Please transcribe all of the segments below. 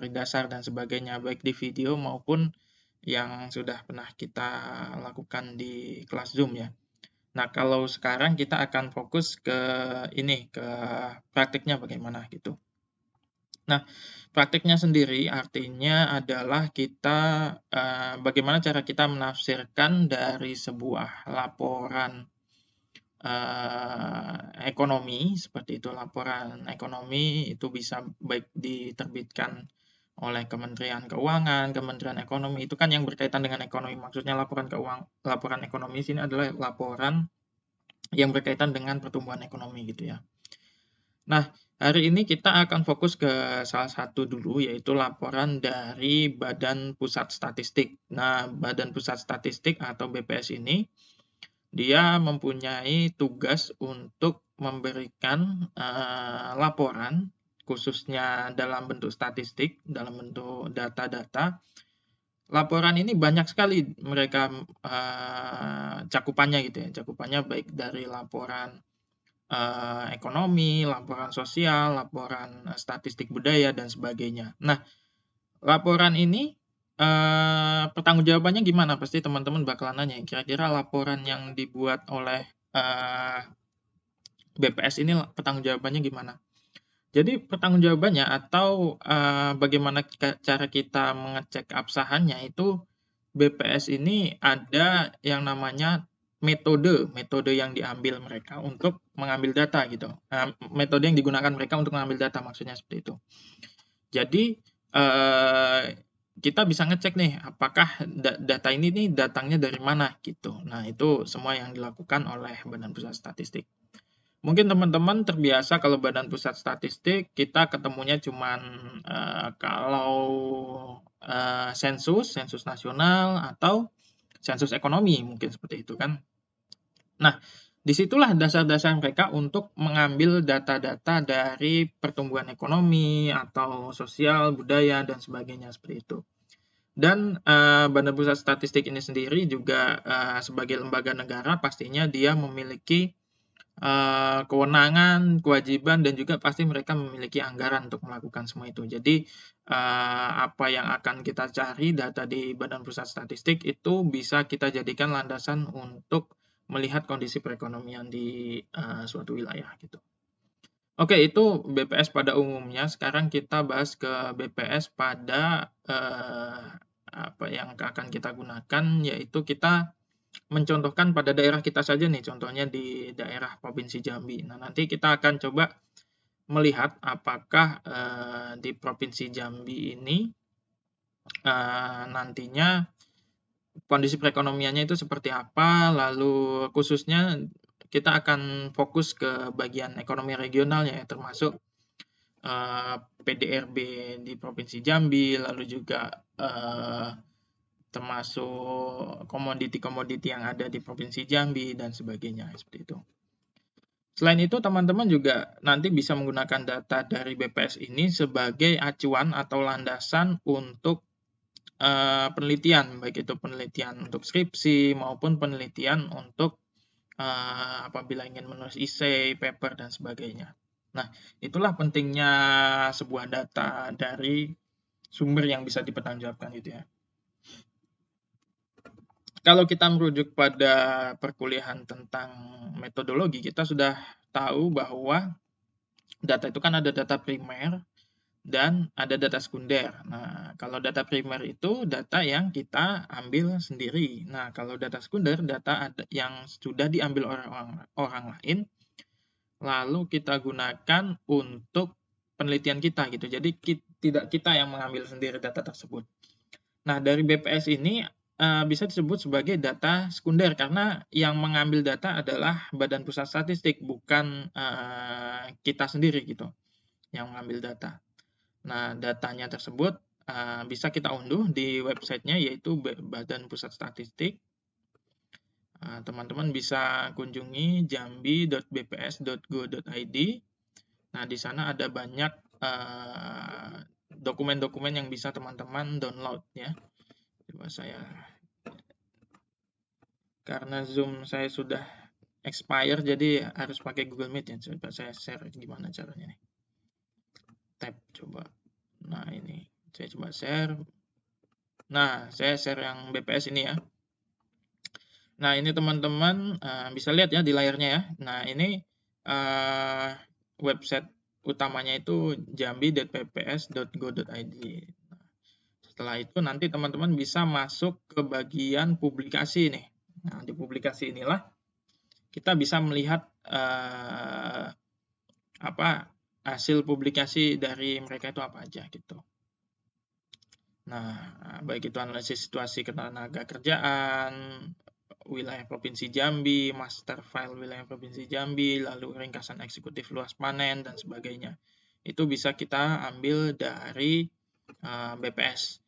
teori dasar dan sebagainya, baik di video maupun yang sudah pernah kita lakukan di kelas Zoom ya. Nah, kalau sekarang kita akan fokus ke ini, ke praktiknya bagaimana gitu. Nah, praktiknya sendiri artinya adalah kita bagaimana cara kita menafsirkan dari sebuah laporan ekonomi, seperti itu laporan ekonomi itu bisa baik diterbitkan oleh Kementerian Keuangan, Kementerian Ekonomi, itu kan yang berkaitan dengan ekonomi. Maksudnya laporan ekonomi sini adalah laporan yang berkaitan dengan pertumbuhan ekonomi gitu ya. Nah, hari ini kita akan fokus ke salah satu dulu, yaitu laporan dari Badan Pusat Statistik. Nah, Badan Pusat Statistik atau BPS ini, dia mempunyai tugas untuk memberikan laporan, khususnya dalam bentuk statistik, dalam bentuk data-data. Laporan ini banyak sekali mereka cakupannya gitu ya, cakupannya baik dari laporan ekonomi, laporan sosial, laporan statistik budaya, dan sebagainya. Nah, laporan ini pertanggungjawabannya gimana? Pasti teman-teman bakalan nanya, kira-kira laporan yang dibuat oleh BPS ini pertanggungjawabannya gimana? Jadi pertanggungjawabannya atau bagaimana cara kita mengecek absahannya itu BPS ini ada yang namanya metode yang diambil mereka untuk mengambil data gitu. Metode yang digunakan mereka untuk mengambil data maksudnya seperti itu. Jadi kita bisa ngecek nih apakah data ini nih datangnya dari mana gitu. Nah, itu semua yang dilakukan oleh Badan Pusat Statistik. Mungkin teman-teman terbiasa kalau Badan Pusat Statistik kita ketemunya cuman kalau sensus nasional atau sensus ekonomi mungkin seperti itu kan. Nah, disitulah dasar-dasar mereka untuk mengambil data-data dari pertumbuhan ekonomi atau sosial, budaya, dan sebagainya seperti itu. Dan Badan Pusat Statistik ini sendiri juga sebagai lembaga negara pastinya dia memiliki kewenangan, kewajiban, dan juga pasti mereka memiliki anggaran untuk melakukan semua itu. Jadi apa yang akan kita cari data di Badan Pusat Statistik itu bisa kita jadikan landasan untuk melihat kondisi perekonomian di suatu wilayah gitu. Oke, itu BPS pada umumnya. Sekarang kita bahas ke BPS pada apa yang akan kita gunakan, yaitu kita mencontohkan pada daerah kita saja nih, contohnya di daerah Provinsi Jambi. Nah, nanti kita akan coba melihat apakah di Provinsi Jambi ini nantinya kondisi perekonomiannya itu seperti apa, lalu khususnya kita akan fokus ke bagian ekonomi regionalnya ya, termasuk PDRB di Provinsi Jambi, lalu juga termasuk komoditi-komoditi yang ada di Provinsi Jambi dan sebagainya seperti itu. Selain itu, teman-teman juga nanti bisa menggunakan data dari BPS ini sebagai acuan atau landasan untuk penelitian, baik itu penelitian untuk skripsi maupun penelitian untuk apabila ingin menulis essay, paper, dan sebagainya. Nah, itulah pentingnya sebuah data dari sumber yang bisa dipertanggungjawabkan gitu ya. Kalau kita merujuk pada perkuliahan tentang metodologi, kita sudah tahu bahwa data itu kan ada data primer dan ada data sekunder. Nah, kalau data primer itu data yang kita ambil sendiri. Nah, kalau data sekunder data yang sudah diambil orang lain, lalu kita gunakan untuk penelitian kita gitu. Jadi tidak kita yang mengambil sendiri data tersebut. Nah, dari BPS ini bisa disebut sebagai data sekunder karena yang mengambil data adalah Badan Pusat Statistik, bukan kita sendiri gitu yang mengambil data. Nah, datanya tersebut bisa kita unduh di websitenya yaitu Badan Pusat Statistik. Teman-teman bisa kunjungi jambi.bps.go.id. Nah, di sana ada banyak dokumen-dokumen yang bisa teman-teman download ya. Coba saya, karena Zoom saya sudah expire jadi harus pakai Google Meet ya. Coba saya share gimana caranya nih. Tab coba. Nah, ini Saya coba share. Nah, saya share yang BPS ini ya. Nah, ini teman-teman bisa lihat ya di layarnya ya. Nah, ini website utamanya itu jambi.pps.go.id. Nah, setelah itu nanti teman-teman bisa masuk ke bagian publikasi nih. Nah, di publikasi inilah kita bisa melihat hasil publikasi dari mereka itu apa aja gitu. Nah, baik itu analisis situasi ketenaga kerjaan, wilayah Provinsi Jambi, master file wilayah Provinsi Jambi, lalu ringkasan eksekutif luas panen, dan sebagainya. Itu bisa kita ambil dari BPS.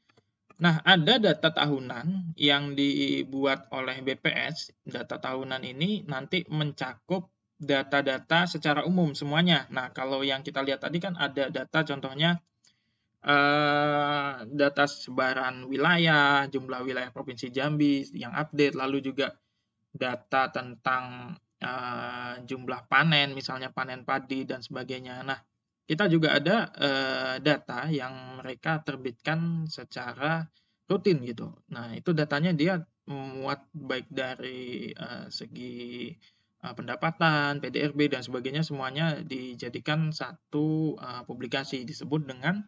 Nah, ada data tahunan yang dibuat oleh BPS. Data tahunan ini nanti mencakup data-data secara umum semuanya. Nah, kalau yang kita lihat tadi kan ada data contohnya data sebaran wilayah, jumlah wilayah Provinsi Jambi yang update, lalu juga data tentang jumlah panen, misalnya panen padi dan sebagainya. Nah, kita juga ada data yang mereka terbitkan secara rutin gitu. Nah, itu datanya dia memuat baik dari segi pendapatan, PDRB dan sebagainya, semuanya dijadikan satu publikasi disebut dengan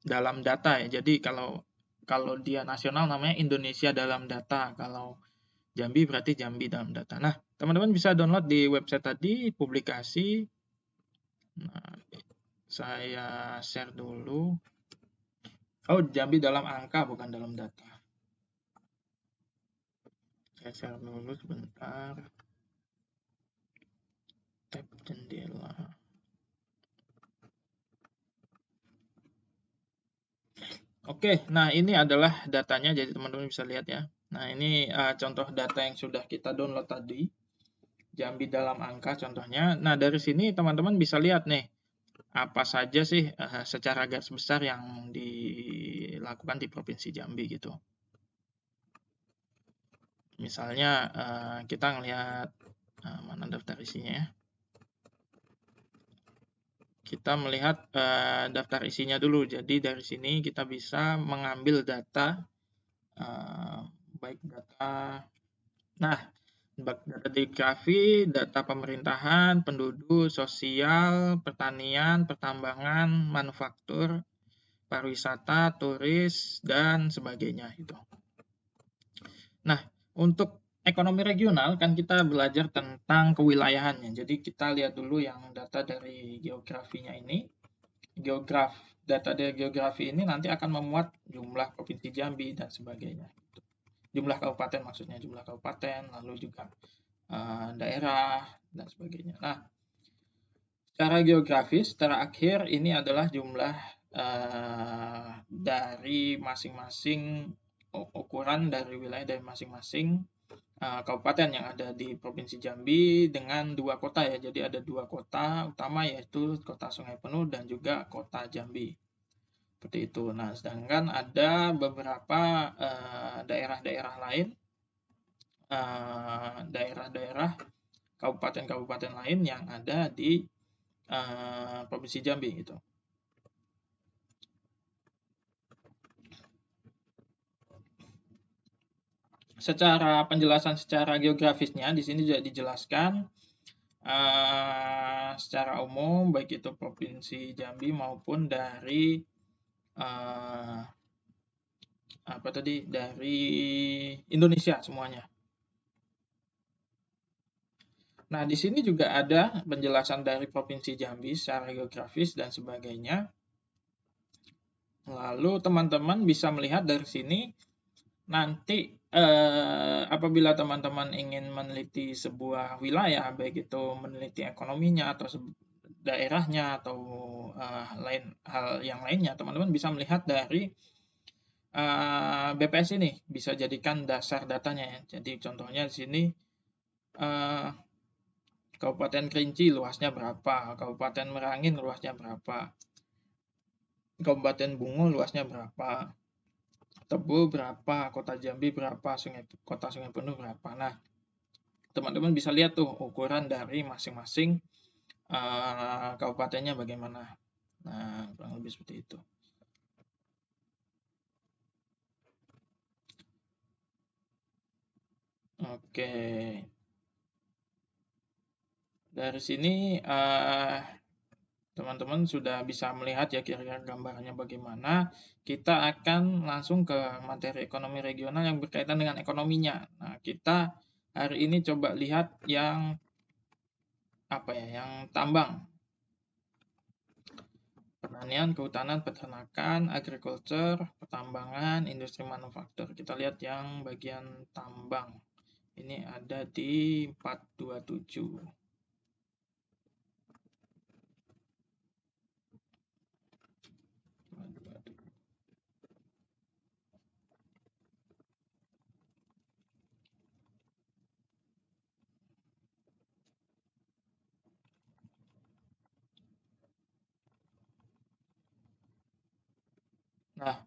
dalam data ya. Jadi kalau dia nasional namanya Indonesia dalam data. Kalau Jambi berarti Jambi dalam data. Nah, teman-teman bisa download di website tadi, publikasi. Nah, saya share dulu. Oh, Jambi dalam angka bukan dalam data. Saya share dulu sebentar. Tab jendela. Oke, nah ini adalah datanya, jadi teman-teman bisa lihat ya. Nah, ini contoh data yang sudah kita download tadi. Jambi dalam angka contohnya. Nah, dari sini teman-teman bisa lihat nih, apa saja sih secara garis besar yang dilakukan di Provinsi Jambi gitu. Misalnya kita ngelihat mana daftar isinya ya. Kita melihat daftar isinya dulu. Jadi dari sini kita bisa mengambil data, baik data. Nah, data demografi, data pemerintahan, penduduk, sosial, pertanian, pertambangan, manufaktur, pariwisata, turis, dan sebagainya itu. Nah, untuk ekonomi regional kan kita belajar tentang kewilayahannya. Jadi kita lihat dulu yang data dari geografinya ini. Data dari geografi ini nanti akan memuat jumlah provinsi Jambi dan sebagainya. Jumlah kabupaten maksudnya, jumlah kabupaten, lalu juga daerah dan sebagainya. Nah, secara geografis terakhir ini adalah jumlah dari masing-masing ukuran dari wilayah dari masing-masing kabupaten yang ada di Provinsi Jambi dengan 2 kota ya. Jadi ada 2 kota utama, yaitu Kota Sungai Penuh dan juga Kota Jambi. Seperti itu. Nah, sedangkan ada beberapa daerah-daerah lain, daerah-daerah kabupaten-kabupaten lain yang ada di Provinsi Jambi gitu. Secara penjelasan secara geografisnya di sini juga dijelaskan secara umum baik itu Provinsi Jambi maupun dari dari Indonesia semuanya. Nah, di sini juga ada penjelasan dari Provinsi Jambi secara geografis dan sebagainya. Lalu teman-teman bisa melihat dari sini nanti apabila teman-teman ingin meneliti sebuah wilayah, baik itu meneliti ekonominya atau daerahnya atau hal yang lainnya, teman-teman bisa melihat dari BPS ini, bisa jadikan dasar datanya ya. Jadi contohnya di sini Kabupaten Kerinci luasnya berapa, Kabupaten Merangin luasnya berapa, Kabupaten Bungo luasnya berapa, Tebu berapa, Kota Jambi berapa, Kota Sungai Penuh berapa. Nah, teman-teman bisa lihat tuh ukuran dari masing-masing kabupatennya bagaimana. Nah, kurang lebih seperti itu. Oke. Dari sini teman-teman sudah bisa melihat ya kira-kira gambarnya bagaimana. Kita akan langsung ke materi ekonomi regional yang berkaitan dengan ekonominya. Nah, kita hari ini coba lihat yang yang tambang. Pertanian, kehutanan, peternakan, agriculture, pertambangan, industri manufaktur. Kita lihat yang bagian tambang. Ini ada di 427. Nah,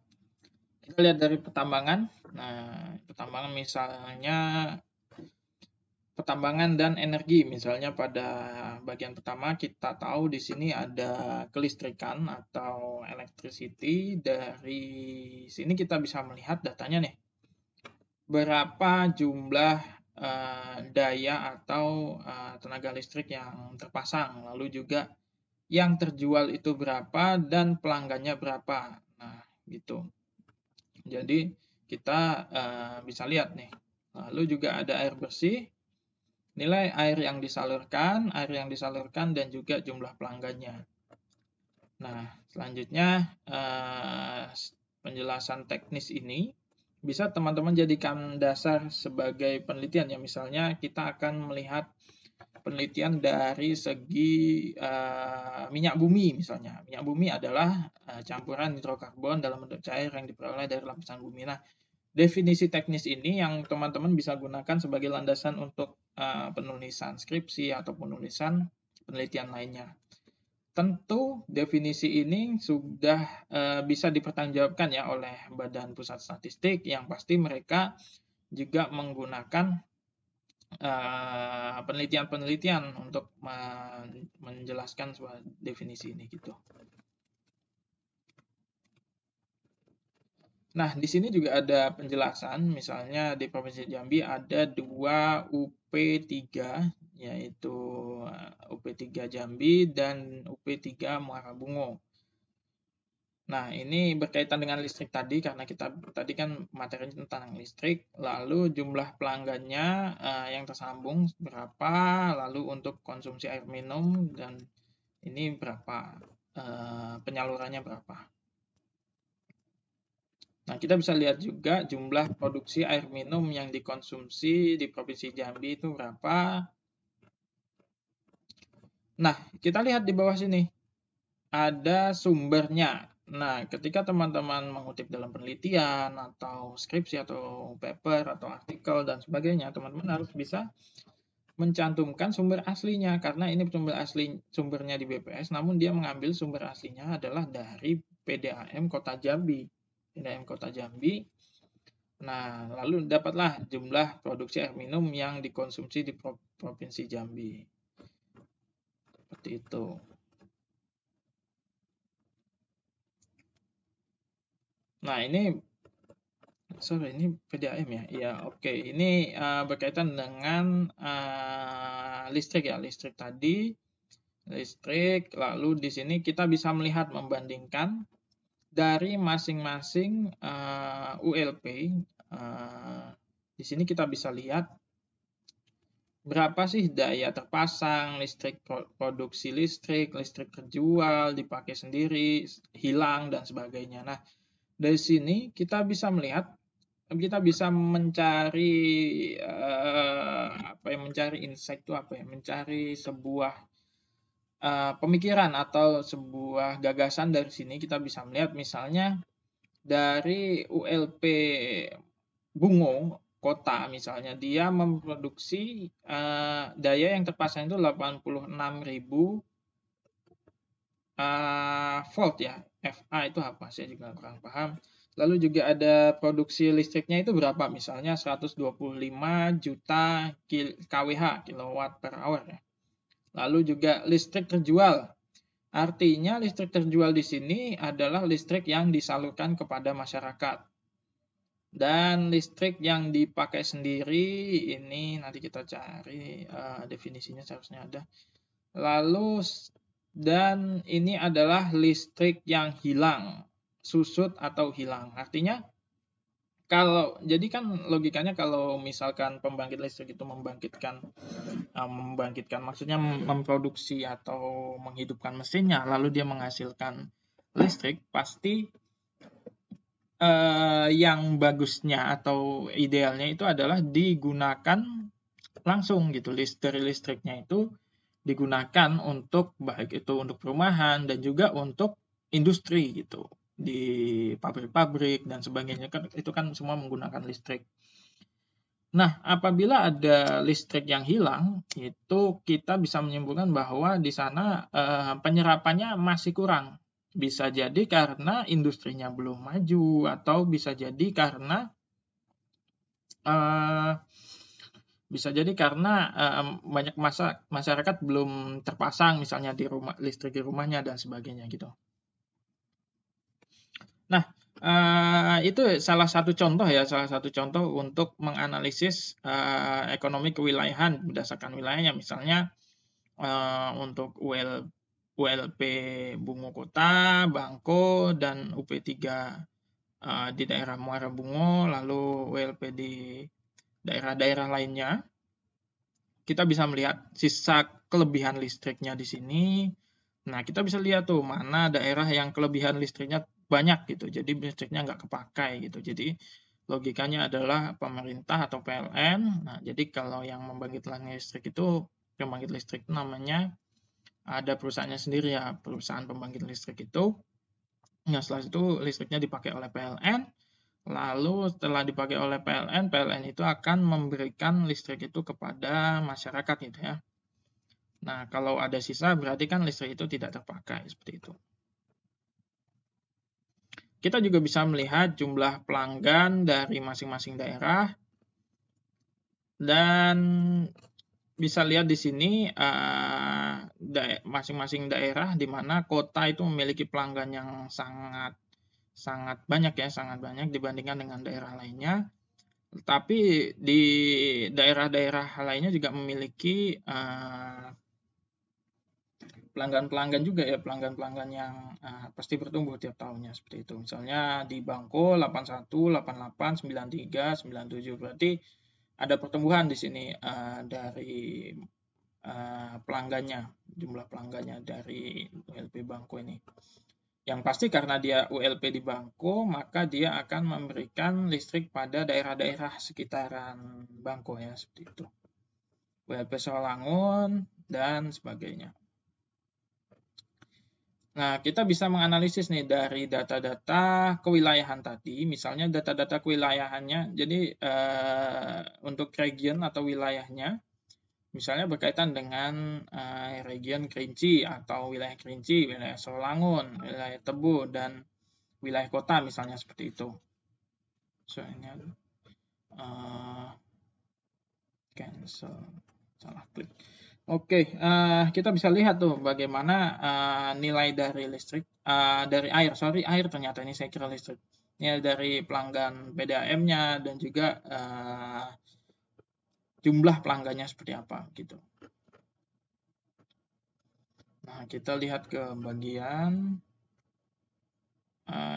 kita lihat dari pertambangan. Nah, pertambangan misalnya pertambangan dan energi. Misalnya pada bagian pertama kita tahu di sini ada kelistrikan atau electricity. Dari sini kita bisa melihat datanya nih. Berapa jumlah daya atau tenaga listrik yang terpasang. Lalu juga yang terjual itu berapa dan pelanggannya berapa. Nah, gitu. Jadi kita bisa lihat nih. Lalu juga ada air bersih, nilai air yang disalurkan, dan juga jumlah pelanggannya. Nah, selanjutnya penjelasan teknis ini bisa teman-teman jadikan dasar sebagai penelitian ya. Misalnya kita akan melihat penelitian dari segi minyak bumi misalnya. Minyak bumi adalah campuran hidrokarbon dalam bentuk cair yang diperoleh dari lapisan bumi. Nah, definisi teknis ini yang teman-teman bisa gunakan sebagai landasan untuk penulisan skripsi atau penulisan penelitian lainnya. Tentu definisi ini sudah bisa dipertanggungjawabkan ya oleh Badan Pusat Statistik, yang pasti mereka juga menggunakan penelitian-penelitian untuk menjelaskan sebuah definisi ini gitu. Nah, di sini juga ada penjelasan, misalnya di Provinsi Jambi ada 2 UP3, yaitu UP3 Jambi dan UP3 Muara Bungo. Nah, ini berkaitan dengan listrik tadi, karena kita tadi kan materinya tentang listrik, lalu jumlah pelanggannya yang tersambung berapa, lalu untuk konsumsi air minum, dan ini berapa, penyalurannya berapa. Nah, kita bisa lihat juga jumlah produksi air minum yang dikonsumsi di Provinsi Jambi itu berapa. Nah, kita lihat di bawah sini. Ada sumbernya. Nah, ketika teman-teman mengutip dalam penelitian atau skripsi atau paper atau artikel dan sebagainya, teman-teman harus bisa mencantumkan sumber aslinya, karena ini sumbernya di BPS, namun dia mengambil sumber aslinya adalah dari PDAM Kota Jambi. PDAM Kota Jambi. Nah, lalu dapatlah jumlah produksi air minum yang dikonsumsi di Provinsi Jambi. Seperti itu. Nah, ini PDAM ya? Iya, oke. Ini berkaitan dengan listrik ya. Listrik tadi, lalu di sini kita bisa melihat membandingkan dari masing-masing ULP. Di sini kita bisa lihat berapa sih daya terpasang, listrik produksi listrik terjual, dipakai sendiri, hilang, dan sebagainya. Nah, dari sini kita bisa melihat, kita bisa mencari mencari insight itu mencari sebuah pemikiran atau sebuah gagasan. Dari sini kita bisa melihat misalnya dari ULP Bungo Kota misalnya, dia memproduksi daya yang terpasang itu 86.000 volt ya. FA itu apa? Saya juga kurang paham. Lalu juga ada produksi listriknya itu berapa? Misalnya 125 juta kWh, kilowatt per hour ya. Lalu juga listrik terjual Artinya listrik terjual di sini adalah listrik yang disalurkan kepada masyarakat. Dan listrik yang dipakai sendiri ini nanti kita cari definisinya, seharusnya ada. Lalu dan ini adalah listrik yang hilang, susut atau hilang. Artinya jadi kan logikanya kalau misalkan pembangkit listrik itu membangkitkan maksudnya memproduksi atau menghidupkan mesinnya, lalu dia menghasilkan listrik, pasti yang bagusnya atau idealnya itu adalah digunakan langsung gitu. Dari listriknya itu digunakan untuk baik itu untuk perumahan dan juga untuk industri gitu, di pabrik-pabrik dan sebagainya, kan itu kan semua menggunakan listrik. Nah, apabila ada listrik yang hilang, itu kita bisa menyimpulkan bahwa di sana penyerapannya masih kurang. Bisa jadi karena industrinya belum maju, atau bisa jadi karena banyak masyarakat belum terpasang misalnya di listrik di rumahnya dan sebagainya gitu. Nah, itu salah satu contoh untuk menganalisis ekonomi kewilayahan berdasarkan wilayahnya. Misalnya untuk ULP Bungo Kota, Bangko, dan UP3 di daerah Muara Bungo, lalu ULP di daerah-daerah lainnya. Kita bisa melihat sisa kelebihan listriknya di sini. Nah, kita bisa lihat tuh mana daerah yang kelebihan listriknya banyak gitu, jadi listriknya nggak kepakai gitu. Jadi logikanya adalah pemerintah atau PLN. Nah, jadi kalau yang membangkit listrik itu, pembangkit listrik namanya ada perusahaannya sendiri ya, perusahaan pembangkit listrik itu. Nah, setelah itu listriknya dipakai oleh PLN. Lalu setelah dipakai oleh PLN, PLN itu akan memberikan listrik itu kepada masyarakat gitu ya. Nah, kalau ada sisa berarti kan listrik itu tidak terpakai, seperti itu. Kita juga bisa melihat jumlah pelanggan dari masing-masing daerah, dan bisa lihat di sini masing-masing daerah di mana kota itu memiliki pelanggan yang sangat banyak ya, sangat banyak dibandingkan dengan daerah lainnya. Tapi di daerah-daerah lainnya juga memiliki pelanggan-pelanggan juga ya, pelanggan-pelanggan yang pasti bertumbuh tiap tahunnya, seperti itu. Misalnya di Bangko 81, 88, 93, 97, berarti ada pertumbuhan di sini dari pelanggannya, jumlah pelanggannya dari ULP Bangko ini. Yang pasti karena dia ULP di Bangko, maka dia akan memberikan listrik pada daerah-daerah sekitaran Bangko ya, seperti itu. ULP Sawangun dan sebagainya. Nah, kita bisa menganalisis nih dari data-data kewilayahan tadi, misalnya data-data kewilayahannya. Jadi untuk region atau wilayahnya, misalnya berkaitan dengan region Kerinci atau wilayah Kerinci, wilayah Sawangun, wilayah Tebu, dan wilayah kota misalnya seperti itu. Soalnya cancel, salah klik. Oke, kita bisa lihat tuh bagaimana nilai dari listrik, dari air ternyata ini saya kira listrik. Ini dari pelanggan PDAM-nya dan juga jumlah pelanggannya seperti apa gitu. Nah, kita lihat ke bagian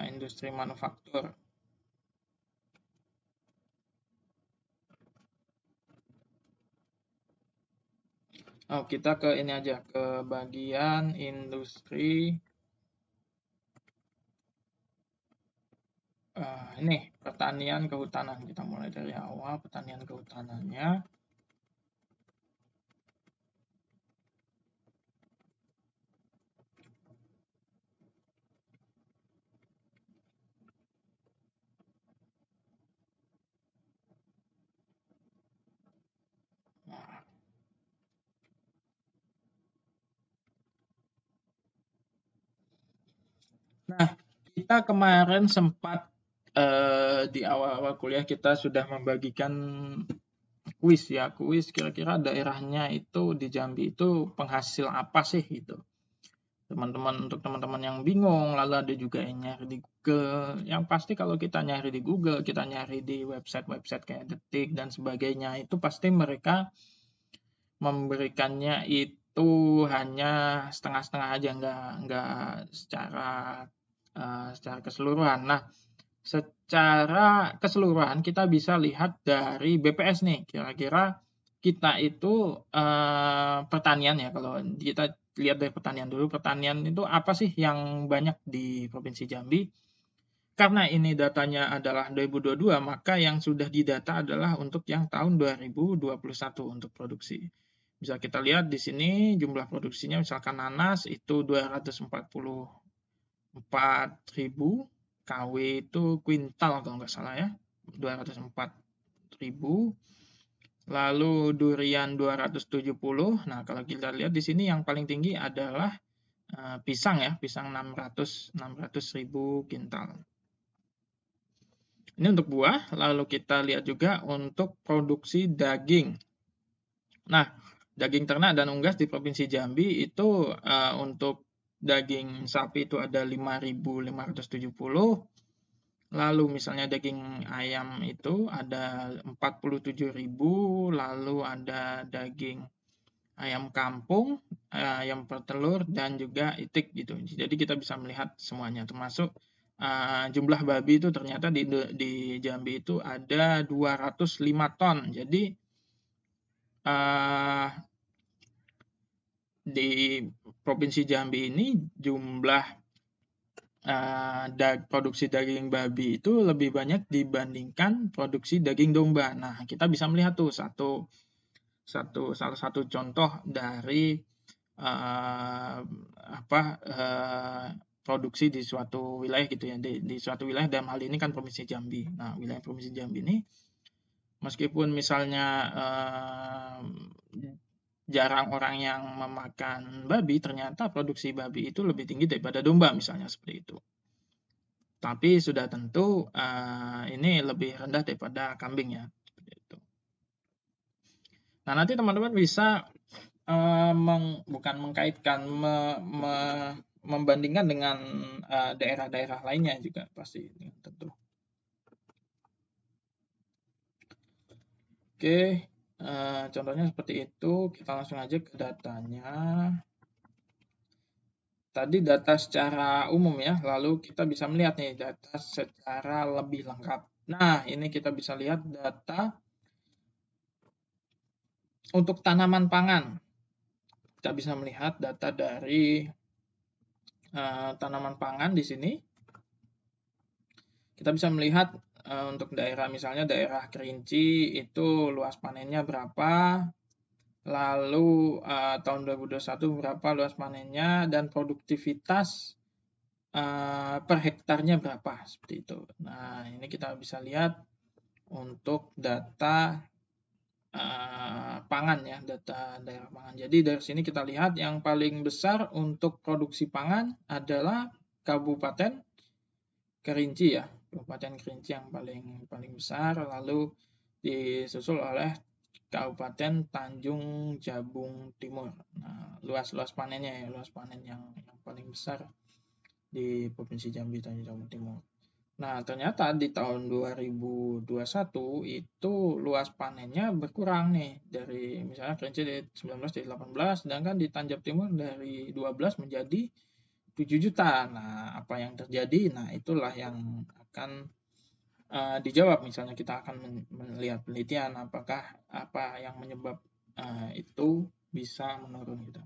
industri manufaktur. Oh, kita ke ini aja, ke bagian industri. Ini pertanian kehutanan. Kita mulai dari awal pertanian kehutanannya. Nah, kita kemarin sempat di awal-awal kuliah kita sudah membagikan kuis ya, kuis kira-kira daerahnya itu di Jambi itu penghasil apa sih gitu. Untuk teman-teman yang bingung, lalu ada juga yang nyari di Google. Yang pasti kalau kita nyari di Google, kita nyari di website-website kayak Detik dan sebagainya, itu pasti mereka memberikannya itu hanya setengah-setengah aja, nggak secara keseluruhan. Nah, secara keseluruhan kita bisa lihat dari BPS nih, kira-kira kita itu pertanian ya, kalau kita lihat dari pertanian dulu, pertanian itu apa sih yang banyak di Provinsi Jambi? Karena ini datanya adalah 2022, maka yang sudah didata adalah untuk yang tahun 2021 untuk produksi. Bisa kita lihat di sini jumlah produksinya, misalkan nanas itu 244.000, KW itu kuintal kalau nggak salah ya, 204.000. Lalu durian 270. Nah, kalau kita lihat di sini yang paling tinggi adalah pisang ya, pisang 600.000 kintal. Ini untuk buah, lalu kita lihat juga untuk produksi daging. Nah, daging ternak dan unggas di Provinsi Jambi itu untuk daging sapi itu ada 5.570. Lalu misalnya daging ayam itu ada 47.000, lalu ada daging ayam kampung, ayam petelur, dan juga itik gitu. Jadi kita bisa melihat semuanya, termasuk jumlah babi itu ternyata di Jambi itu ada 205 ton. Jadi di Provinsi Jambi ini jumlah produksi daging babi itu lebih banyak dibandingkan produksi daging domba. Nah, kita bisa melihat tuh salah satu contoh dari produksi di suatu wilayah gitu ya, di suatu wilayah, dalam hal ini kan Provinsi Jambi. Nah, wilayah Provinsi Jambi ini meskipun misalnya jarang orang yang memakan babi, ternyata produksi babi itu lebih tinggi daripada domba misalnya seperti itu. Tapi sudah tentu ini lebih rendah daripada kambing ya. Seperti itu. Nah, nanti teman-teman bisa bukan mengkaitkan, membandingkan dengan daerah-daerah lainnya juga pasti tentu. Oke, contohnya seperti itu. Kita langsung aja ke datanya. Tadi data secara umum ya, lalu kita bisa melihat nih data secara lebih lengkap. Nah, ini kita bisa lihat data untuk tanaman pangan. Kita bisa melihat data dari tanaman pangan di sini. Kita bisa melihat untuk daerah, misalnya daerah Kerinci itu luas panennya berapa, lalu tahun 2021 berapa luas panennya, dan produktivitas per hektarnya berapa, seperti itu. Nah, ini kita bisa lihat untuk data pangan ya, data daerah pangan. Jadi dari sini kita lihat yang paling besar untuk produksi pangan adalah Kabupaten Kerinci ya, Kabupaten Kerinci yang paling besar, lalu disusul oleh Kabupaten Tanjung Jabung Timur. Nah, luas panennya ya, luas panen yang paling besar di Provinsi Jambi, Tanjung Jabung Timur. Nah, ternyata di tahun 2021 itu luas panennya berkurang nih, dari misalnya Kerinci dari 19 jadi 18, sedangkan di Tanjung Timur dari 12 menjadi 7 juta. Nah, apa yang terjadi? Nah, itulah yang akan dijawab. Misalnya kita akan melihat penelitian apakah apa yang menyebab itu bisa menurun gitu.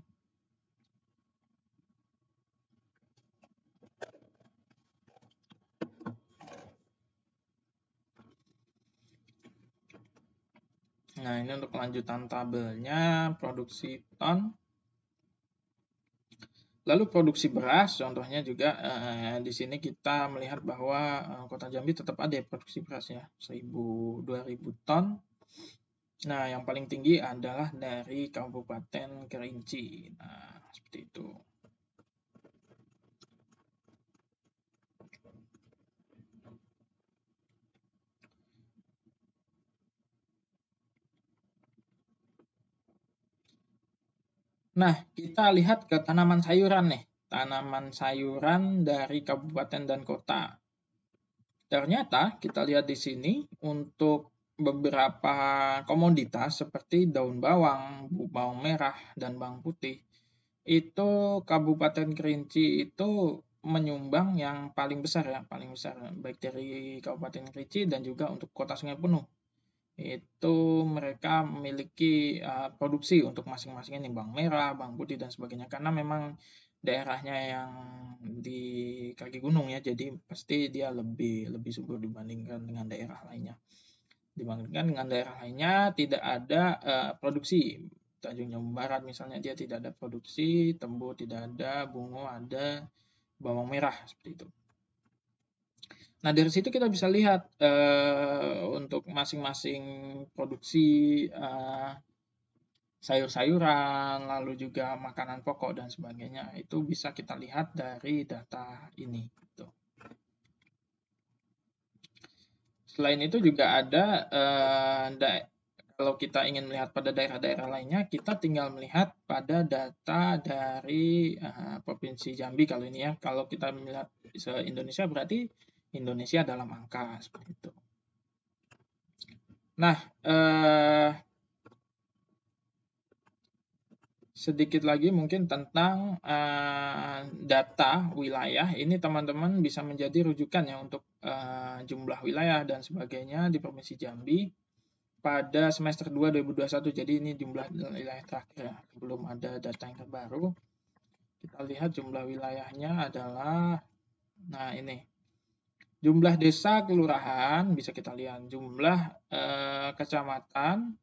Nah, ini untuk kelanjutan tabelnya, produksi ton. Lalu produksi beras, contohnya juga di sini kita melihat bahwa Kota Jambi tetap ada produksi beras ya, 2.000 ton. Nah, yang paling tinggi adalah dari Kabupaten Kerinci. Nah, seperti itu. Nah, kita lihat ke tanaman sayuran nih. tanaman sayuran dari kabupaten dan kota. Ternyata kita lihat di sini untuk beberapa komoditas seperti daun bawang, bawang merah, dan bawang putih, itu Kabupaten Kerinci itu menyumbang yang paling besar ya, paling besar baik dari Kabupaten Kerinci dan juga untuk Kota Sungai Penuh. Itu mereka memiliki produksi untuk masing-masing ini bawang merah, bawang putih dan sebagainya karena memang daerahnya yang di kaki gunung ya, jadi pasti dia lebih subur dibandingkan dengan daerah lainnya. Dibandingkan dengan daerah lainnya tidak ada produksi. Tanjung Jabung Barat misalnya dia tidak ada produksi, Tembo tidak ada, Bungo ada, bawang merah seperti itu. Nah dari situ kita bisa lihat untuk masing-masing produksi sayur-sayuran, lalu juga makanan pokok dan sebagainya itu bisa kita lihat dari data ini. Gitu. Selain itu juga ada kalau kita ingin melihat pada daerah-daerah lainnya, kita tinggal melihat pada data dari Provinsi Jambi kalau ini ya. Kalau kita melihat se-Indonesia berarti Indonesia dalam angka seperti itu. Nah, sedikit lagi mungkin tentang data wilayah. Ini teman-teman bisa menjadi rujukan ya untuk jumlah wilayah dan sebagainya di Provinsi Jambi pada semester 2 2021. Jadi ini jumlah wilayah terakhir ya, belum ada data yang terbaru. Kita lihat jumlah wilayahnya adalah, nah ini, jumlah desa kelurahan bisa kita lihat, jumlah kecamatan